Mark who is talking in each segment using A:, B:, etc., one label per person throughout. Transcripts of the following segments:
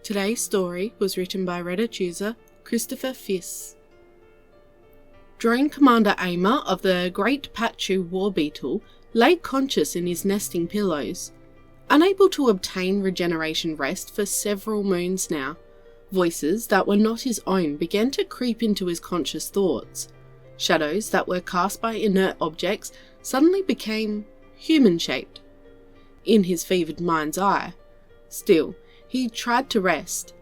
A: Today's story was written by Reddit user ChristopherFiss. Drone Commander Aimer of the Great Pachu War Beetle lay conscious in his nesting pillows. Unable to obtain regeneration rest for several moons now, voices that were not his own began to creep into his conscious thoughts. Shadows that were cast by inert objects suddenly became human-shaped in his fevered mind's eye. Still, he tried to rest,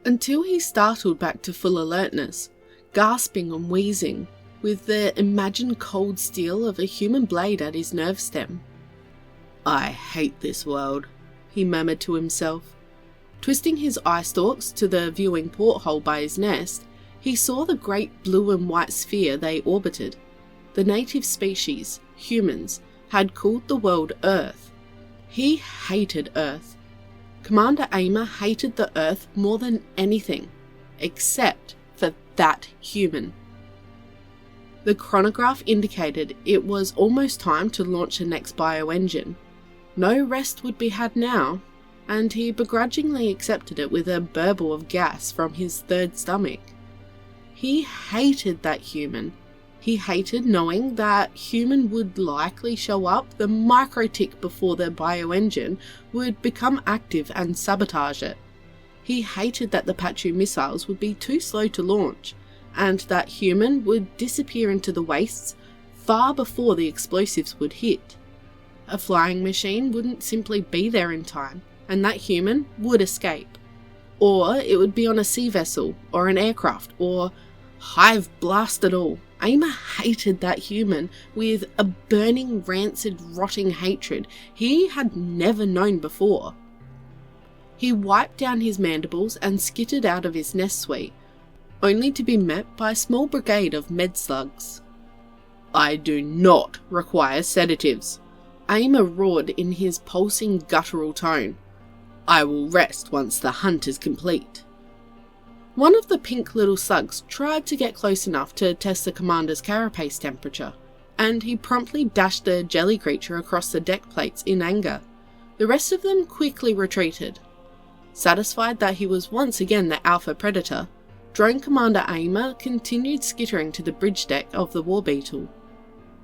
A: until he startled back to full alertness, gasping and wheezing, with the imagined cold steel of a human blade at his nerve stem. "I hate this world," he murmured to himself. Twisting his eye stalks to the viewing porthole by his nest, he saw the great blue and white sphere they orbited. The native species, humans, had called the world Earth. He hated Earth. Commander Aimer hated the Earth more than anything, except for that human. The chronograph indicated it was almost time to launch the next bioengine. No rest would be had now, and he begrudgingly accepted it with a burble of gas from his third stomach. He hated that human. He hated knowing that human would likely show up the microtick before the bioengine would become active and sabotage it. He hated that the Pachu missiles would be too slow to launch, and that human would disappear into the wastes far before the explosives would hit. A flying machine wouldn't simply be there in time, and that human would escape. Or it would be on a sea vessel, or an aircraft, or hive blast it all. Aimer hated that human with a burning, rancid, rotting hatred he had never known before. He wiped down his mandibles and skittered out of his nest suite, only to be met by a small brigade of med slugs. "I do not require sedatives," Aimer roared in his pulsing, guttural tone. "I will rest once the hunt is complete." One of the pink little slugs tried to get close enough to test the commander's carapace temperature, and he promptly dashed the jelly creature across the deck plates in anger. The rest of them quickly retreated. Satisfied that he was once again the alpha predator, Drone Commander Aimer continued skittering to the bridge deck of the War Beetle.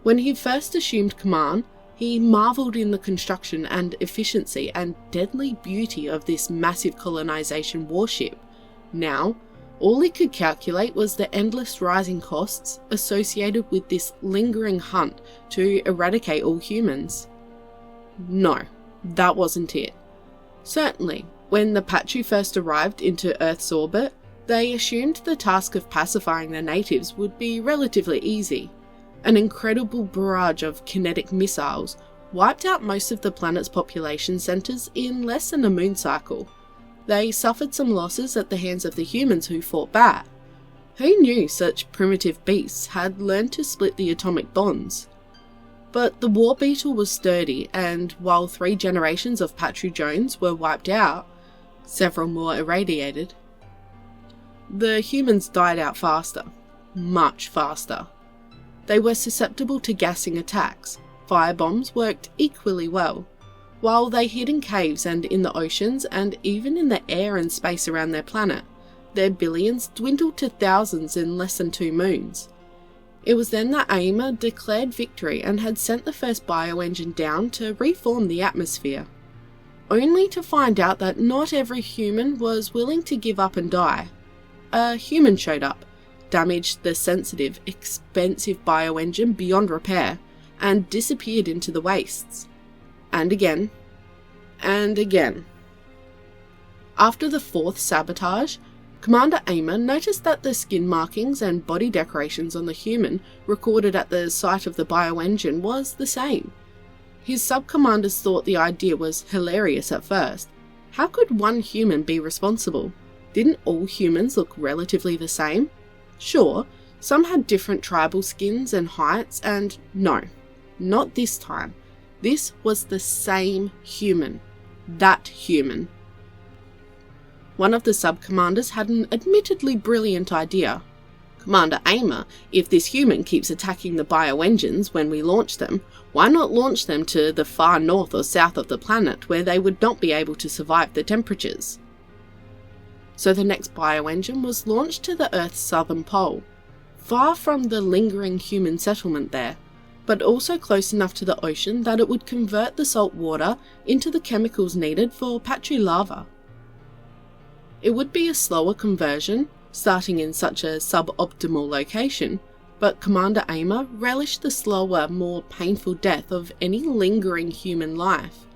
A: When he first assumed command, he marvelled in the construction and efficiency and deadly beauty of this massive colonization warship. Now, all he could calculate was the endless rising costs associated with this lingering hunt to eradicate all humans. No, that wasn't it. Certainly, when the Pachu first arrived into Earth's orbit, they assumed the task of pacifying the natives would be relatively easy. An incredible barrage of kinetic missiles wiped out most of the planet's population centres in less than a moon cycle. They suffered some losses at the hands of the humans who fought back. Who knew such primitive beasts had learned to split the atomic bonds? But the War Beetle was sturdy, and while 3 generations of Pachu drones were wiped out, several more irradiated. The humans died out faster, much faster. They were susceptible to gassing attacks. Firebombs worked equally well. While they hid in caves and in the oceans and even in the air and space around their planet, their billions dwindled to thousands in less than 2 moons. It was then that Aimer declared victory and had sent the first bioengine down to reform the atmosphere, only to find out that not every human was willing to give up and die. A human showed up, damaged the sensitive, expensive bioengine beyond repair, and disappeared into the wastes. And again, and again. After the 4th sabotage, Commander Aimer noticed that the skin markings and body decorations on the human recorded at the site of the bioengine was the same. His sub-commanders thought the idea was hilarious at first. How could one human be responsible? Didn't all humans look relatively the same? Sure, some had different tribal skins and heights, and no, not this time. This was the same human. That human. One of the sub-commanders had an admittedly brilliant idea. Commander Aimer, if this human keeps attacking the bioengines when we launch them, why not launch them to the far north or south of the planet where they would not be able to survive the temperatures? So the next bioengine was launched to the Earth's southern pole, far from the lingering human settlement there, but also close enough to the ocean that it would convert the salt water into the chemicals needed for Pachu lava. It would be a slower conversion, starting in such a suboptimal location, but Commander Aimer relished the slower, more painful death of any lingering human life.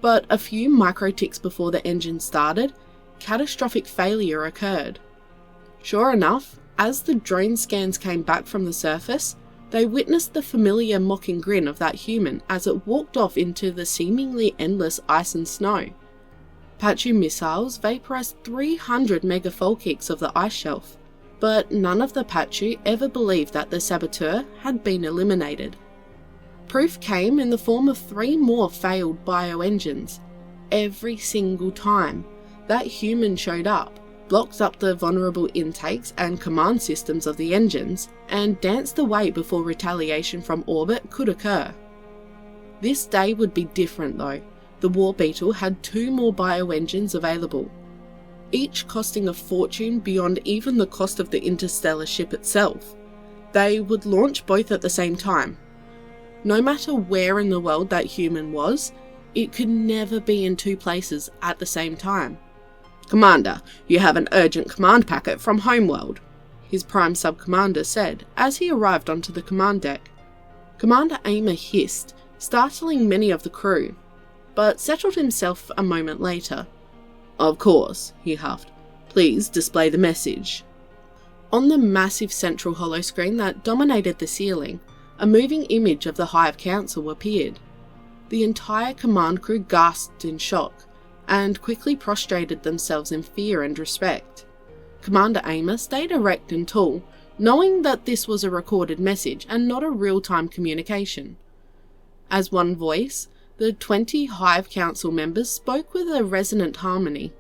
A: But a few micro-ticks before the engine started, catastrophic failure occurred. Sure enough, as the drone scans came back from the surface, they witnessed the familiar mocking grin of that human as it walked off into the seemingly endless ice and snow. Pachu missiles vaporized 300 megafold kicks of the ice shelf, but none of the Pachu ever believed that the saboteur had been eliminated. Proof came in the form of 3 more failed bioengines. Every single time, that human showed up, blocked up the vulnerable intakes and command systems of the engines, and danced away before retaliation from orbit could occur. This day would be different though. The War Beetle had 2 more bioengines available, each costing a fortune beyond even the cost of the interstellar ship itself. They would launch both at the same time. No matter where in the world that human was, it could never be in 2 places at the same time. "Commander, you have an urgent command packet from Homeworld," his Prime Sub-Commander said as he arrived onto the command deck. Commander Aimer hissed, startling many of the crew, but settled himself a moment later. "Of course," he huffed. "Please display the message." On the massive central holoscreen that dominated the ceiling, a moving image of the Hive Council appeared. The entire command crew gasped in shock, and quickly prostrated themselves in fear and respect. Commander Aimer stayed erect and tall, knowing that this was a recorded message and not a real-time communication. As one voice, the 20 Hive Council members spoke with a resonant harmony.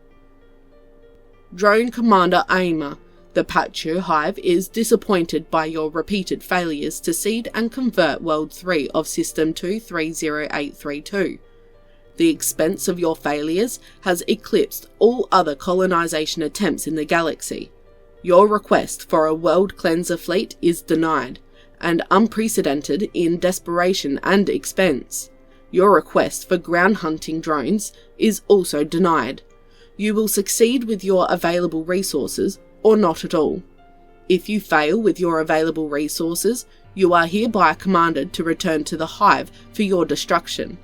A: "Drone Commander Aimer, the Pachu Hive is disappointed by your repeated failures to seed and convert World 3 of System 230832. The expense of your failures has eclipsed all other colonization attempts in the galaxy. Your request for a world cleanser fleet is denied, and unprecedented in desperation and expense. Your request for ground hunting drones is also denied. You will succeed with your available resources, or not at all. If you fail with your available resources, you are hereby commanded to return to the Hive for your destruction.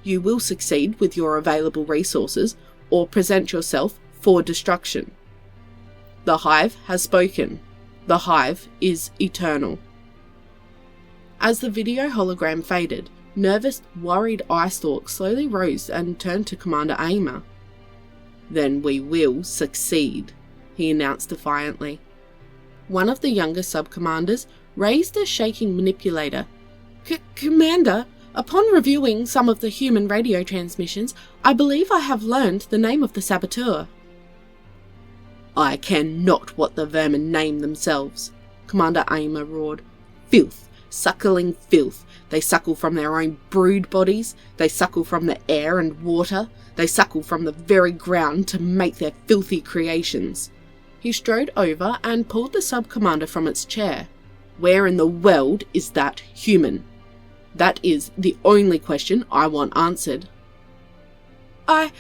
A: You will succeed with your available resources, or present yourself for destruction. The Hive has spoken. The Hive is eternal." As the video hologram faded, nervous, worried eye stalks slowly rose and turned to Commander Aimer. "Then we will succeed," he announced defiantly. One of the younger sub-commanders raised a shaking manipulator. Commander, upon reviewing some of the human radio transmissions, I believe I have learned the name of the saboteur." "I care not what the vermin name themselves," Commander Aimer roared. "Filth, suckling filth. They suckle from their own brood bodies, they suckle from the air and water, they suckle from the very ground to make their filthy creations." He strode over and pulled the sub-commander from its chair. "Where in the world is that human? That is the only question I want answered." I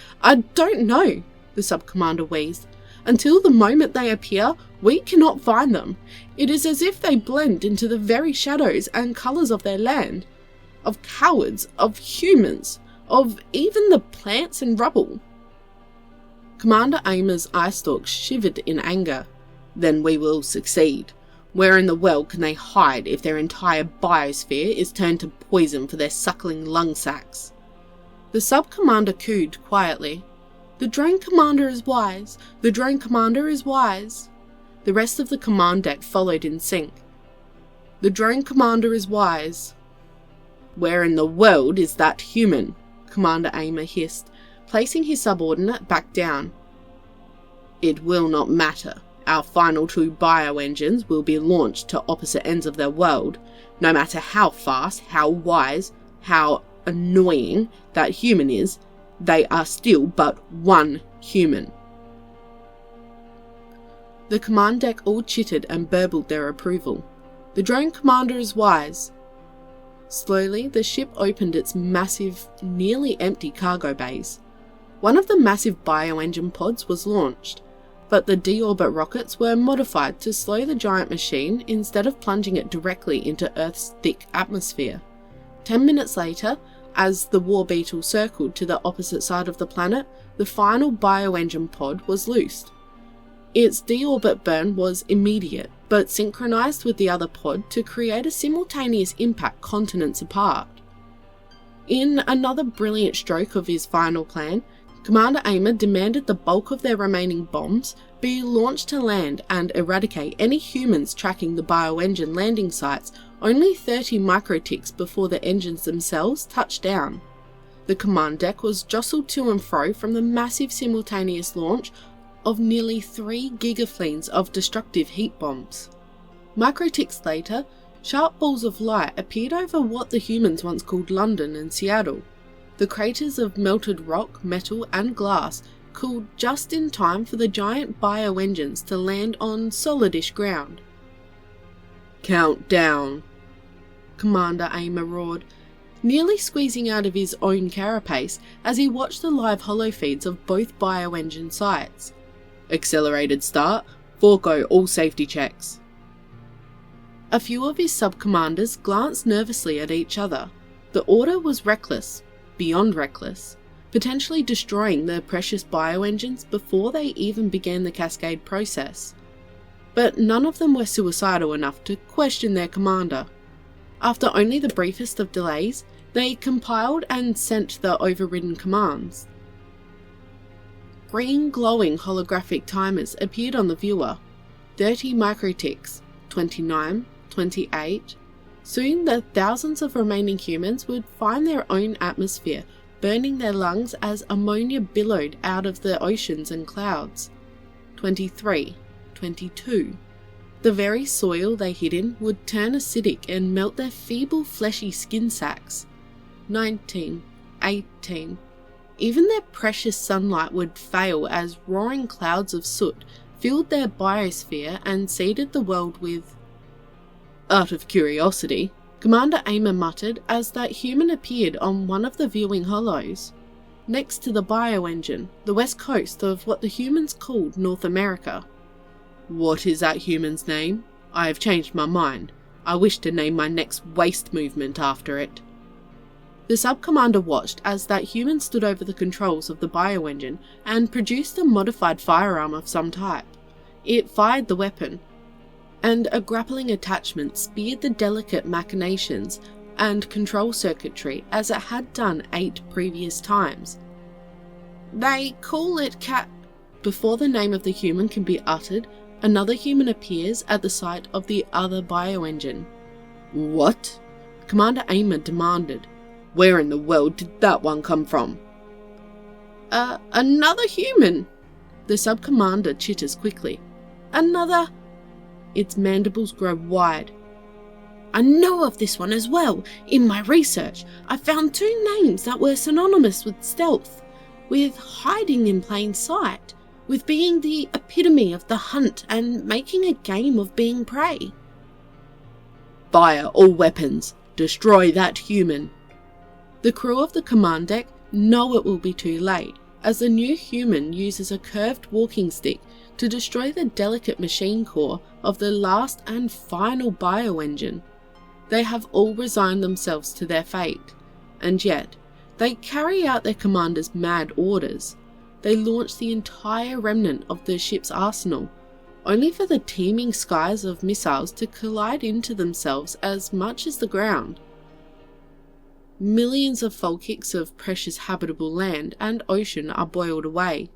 A: don't know," the sub-commander wheezed. "Until the moment they appear, we cannot find them. It is as if they blend into the very shadows and colours of their land, of cowards, of humans, of even the plants and rubble." Commander Aimer's eye stalks shivered in anger. "Then we will succeed. Where in the world can they hide if their entire biosphere is turned to poison for their suckling lung sacs?" The sub-commander cooed quietly. "The drone commander is wise. The drone commander is wise." The rest of the command deck followed in sync. "The drone commander is wise." "Where in the world is that human?" Commander Aimer hissed, placing his subordinate back down. "It will not matter. Our final 2 bioengines will be launched to opposite ends of their world. No matter how fast, how wise, how annoying that human is, they are still but one human." The command deck all chittered and burbled their approval. "The drone commander is wise." Slowly, the ship opened its massive, nearly empty cargo bays. One of the massive bioengine pods was launched, but the deorbit rockets were modified to slow the giant machine instead of plunging it directly into Earth's thick atmosphere. 10 minutes later, as the war beetle circled to the opposite side of the planet, the final bioengine pod was loosed. Its deorbit burn was immediate, but synchronized with the other pod to create a simultaneous impact continents apart. In another brilliant stroke of his final plan, Commander Aimer demanded the bulk of their remaining bombs be launched to land and eradicate any humans tracking the bioengine landing sites only 30 microticks before the engines themselves touched down. The command deck was jostled to and fro from the massive simultaneous launch of nearly 3 gigafleets of destructive heat bombs. Microticks later, sharp balls of light appeared over what the humans once called London and Seattle. The craters of melted rock, metal and glass cooled just in time for the giant bioengines to land on solidish ground. "Countdown," Commander Aimer roared, nearly squeezing out of his own carapace as he watched the live holofeeds of both bioengine sites. "Accelerated start, forego all safety checks." A few of his sub-commanders glanced nervously at each other. The order was reckless, beyond reckless, potentially destroying the precious bioengines before they even began the cascade process. But none of them were suicidal enough to question their commander. After only the briefest of delays, they compiled and sent the overridden commands. Green glowing holographic timers appeared on the viewer. 30 microticks, 29, 28. Soon the thousands of remaining humans would find their own atmosphere, burning their lungs as ammonia billowed out of the oceans and clouds. 23, 22. The very soil they hid in would turn acidic and melt their feeble fleshy skin sacs. 19, 18. Even their precious sunlight would fail as roaring clouds of soot filled their biosphere and seeded the world with... "Out of curiosity," Commander Aimer muttered as that human appeared on one of the viewing holos. Next to the bioengine, the west coast of what the humans called North America. "What is that human's name? I have changed my mind. I wish to name my next waste movement after it." The sub-commander watched as that human stood over the controls of the bioengine and produced a modified firearm of some type. It fired the weapon, and a grappling attachment speared the delicate machinations and control circuitry as it had done 8 previous times. "They call it cat..." Before the name of the human can be uttered, another human appears at the site of the other bioengine. "What?" Commander Aimer demanded. "Where in the world did that one come from?" Another human." The sub-commander chitters quickly. "Another..." Its mandibles grow wide. "I know of this one as well. In my research, I found 2 names that were synonymous with stealth, with hiding in plain sight, with being the epitome of the hunt and making a game of being prey." "Fire all weapons. Destroy that human." The crew of the command deck know it will be too late, as the new human uses a curved walking stick to destroy the delicate machine core of the last and final bioengine. They have all resigned themselves to their fate, and yet they carry out their commander's mad orders. They launch the entire remnant of the ship's arsenal, only for the teeming skies of missiles to collide into themselves as much as the ground. Millions of full kicks of precious habitable land and ocean are boiled away,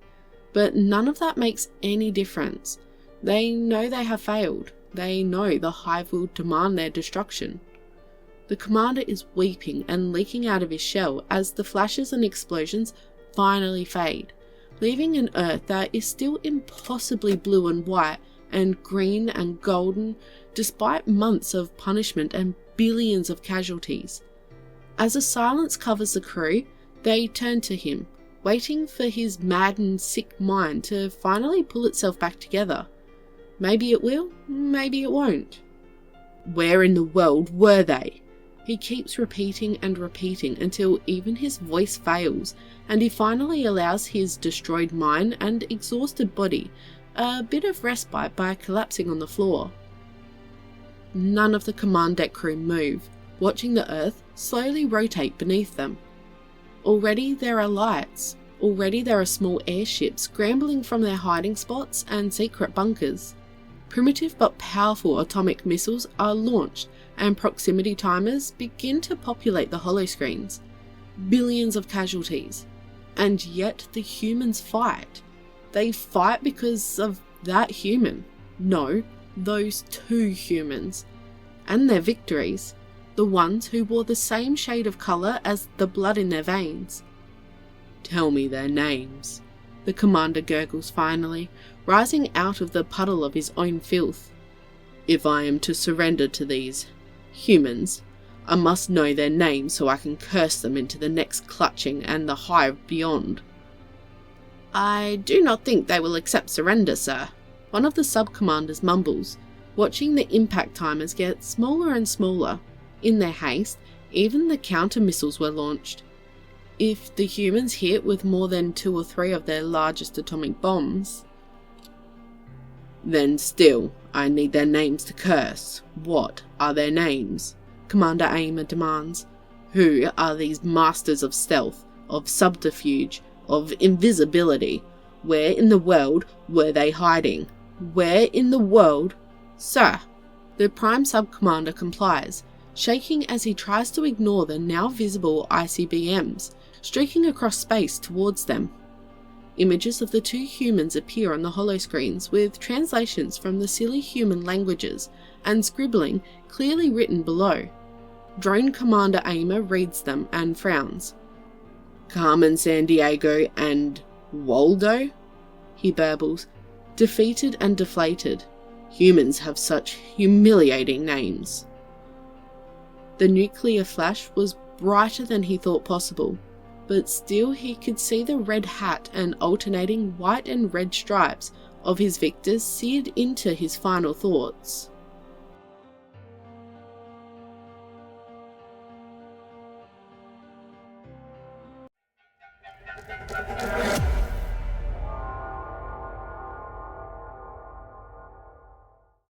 A: but none of that makes any difference. They know they have failed. They know the hive will demand their destruction. The commander is weeping and leaking out of his shell as the flashes and explosions finally fade, leaving an Earth that is still impossibly blue and white and green and golden, despite months of punishment and billions of casualties. As a silence covers the crew, they turn to him, waiting for his maddened, sick mind to finally pull itself back together. Maybe it will, maybe it won't. Where in the world were they? He keeps repeating and repeating until even his voice fails, and he finally allows his destroyed mind and exhausted body a bit of respite by collapsing on the floor. None of the command deck crew move, watching the Earth slowly rotate beneath them. Already there are lights. Already there are small airships scrambling from their hiding spots and secret bunkers. Primitive but powerful atomic missiles are launched, and proximity timers begin to populate the holoscreens. Billions of casualties. And yet the humans fight. They fight because of that human. No, those two humans. And their victories. The ones who wore the same shade of colour as the blood in their veins. Tell me their names, the commander gurgles finally, rising out of the puddle of his own filth. If I am to surrender to these humans, I must know their names so I can curse them into the next clutching and the hive beyond. I do not think they will accept surrender, sir, one of the sub-commanders mumbles, watching the impact timers get smaller and smaller. In their haste, even the counter-missiles were launched. If the humans hit with more than 2 or 3 of their largest atomic bombs, then still, I need their names to curse. What are their names? Commander Aimer demands. Who are these masters of stealth, of subterfuge, of invisibility? Where in the world were they hiding? Where in the world? Sir, the Prime Sub-Commander complies, shaking as he tries to ignore the now visible ICBMs, streaking across space towards them. Images of the two humans appear on the holoscreens with translations from the silly human languages and scribbling clearly written below. Drone Commander Aimer reads them and frowns. Carmen Sandiego and Waldo? He burbles, defeated and deflated. Humans have such humiliating names. The nuclear flash was brighter than he thought possible, but still he could see the red hat and alternating white and red stripes of his victors seared into his final thoughts.